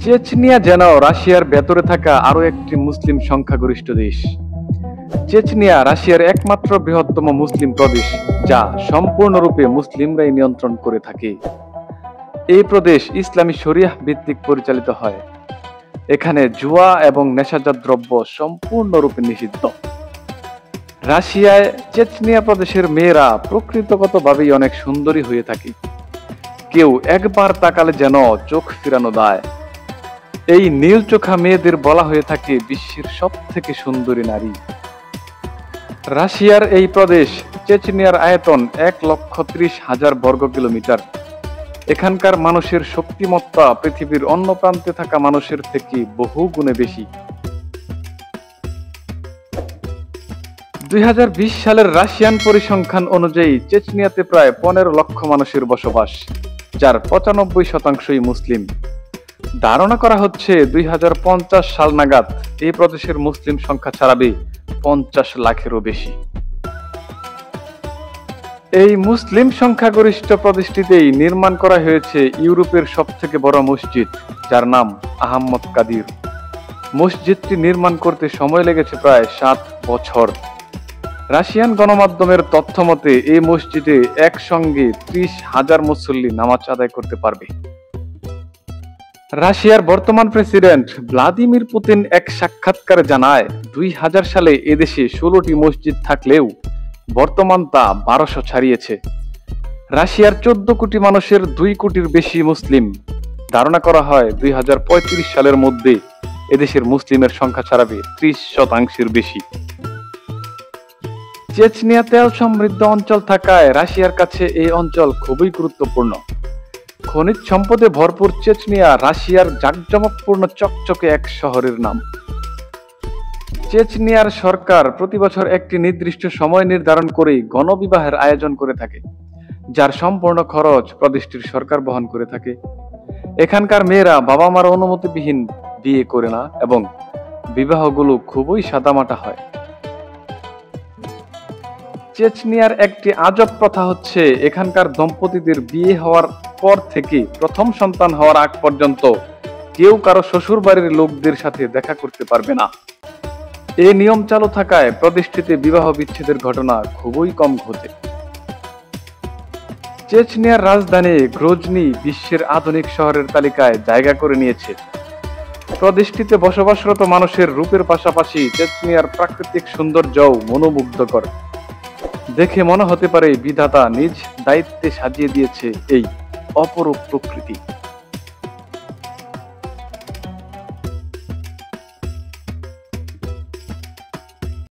Chechnya যেন রাশিয়ার ভেতরে থাকা আরো একটি মুসলিম সংখ্যাগরিষ্ঠ দেশ। চেচনিয়া রাশিয়ার একমাত্র বৃহত্তম মুসলিম প্রদেশ, যা সম্পূর্ণরূপে মুসলিমরাই নিয়ন্ত্রণ করে থাকে। এই প্রদেশ ইসলামী শরিয়াহ ভিত্তিক পরিচালিত হয়। এখানে জুয়া এবং নেশাজাত দ্রব্য সম্পূর্ণরূপে নিষিদ্ধ। রাশিয়ায় চেচনিয়া প্রদেশের মেয়েরা প্রকৃতিগতভাবেই অনেক সুন্দরী হয়ে থাকে। কেউ একবার তাকালে যেন চোখ ফিরানো দেয়। এই নীল চোখা মেয়েদের বলা হয়ে থাকে বিশ্বের সব থেকে সুন্দরী নারী। রাশিয়ার এই প্রদেশ চেচনিয়ার আয়তন 1,30,000 বর্গ কিলোমিটার। এখানকার মানুষের শক্তিমত্তা পৃথিবীর অন্য প্রান্তে থাকা মানুষের থেকে বহু গুণে বেশি। 2020 সালের রাশিয়ান পরিসংখ্যান অনুযায়ী চেচনিয়াতে প্রায় 15 লক্ষ মানুষের বসবাস, যার 95% মুসলিম। ধারণা করা হচ্ছে 2050 সাল নাগাদ এই প্রদেশের মুসলিম সংখ্যা ছাড়াবে 50 লাখেরও বেশি। এই মুসলিম সংখ্যাগরিষ্ঠ প্রদেশটিতেই নির্মাণ করা হয়েছে ইউরোপের সবথেকে বড় মসজিদ, যার নাম আহমদ কাদির। মসজিদটি নির্মাণ করতে সময় লেগেছে প্রায় 7 বছর। রাশিয়ান গণমাধ্যমের তথ্য মতে এই মসজিদে একসঙ্গে 30,000 মুসল্লি নামাজ আদায় করতে পারবে। রাশিয়ার বর্তমান প্রেসিডেন্ট ভ্লাদিমির পুতিন এক সাক্ষাৎকারে জানায়, 2000 সালে এদেশে 16টি মসজিদ থাকলেও বর্তমান তা 1200 ছাড়িয়েছে। রাশিয়ার 14 কোটি মানুষের 2 কোটির বেশি মুসলিম। ধারণা করা হয় 2035 সালের মধ্যে এদেশের মুসলিমের সংখ্যা ছাড়াবে 30% বেশি। চেচনিয়া তেল সমৃদ্ধ অঞ্চল থাকায় রাশিয়ার কাছে এই অঞ্চল খুবই গুরুত্বপূর্ণ। খনিজ সম্পদে ভরপুর চেচনিয়া রাশিয়ার জাঁকজমকপূর্ণ চকচকে এক শহরের নাম। চেচনিয়ার সরকার প্রতি বছর একটি নির্দিষ্ট সময় নির্ধারণ করে গণবিবাহের আয়োজন করে থাকে, যার সম্পূর্ণ খরচ প্রদেশটির সরকার বহন করে থাকে। এখানকার মেয়েরা বাবা মার অনুমতিবিহীন বিয়ে করে না এবং বিবাহগুলো খুবই সাদামাটা হয়। চেচনিয়ার একটি আজব প্রথা হচ্ছে, এখানকার দম্পতিদের বিয়ে হওয়ার পর থেকে প্রথম সন্তান হওয়ার আগ পর্যন্ত কেউ কারো শ্বশুর বাড়ির লোকদের সাথে দেখা করতে পারবে না। এই নিয়ম চালু থাকায় প্রদেশটিতে বিবাহ বিচ্ছেদের ঘটনা খুবই কম ঘটে। চেচনিয়ার রাজধানী গ্রোজনি বিশ্বের আধুনিক শহরের তালিকায় জায়গা করে নিয়েছে। প্রদেশটিতে বসবাসরত মানুষের রূপের পাশাপাশি চেচনিয়ার প্রাকৃতিক সৌন্দর্যও মনোমুগ্ধকর। দেখে মনে হতে পারে বিধাতা নিজ দায়িত্বে সাজিয়ে দিয়েছে এই অপরূপ প্রকৃতি।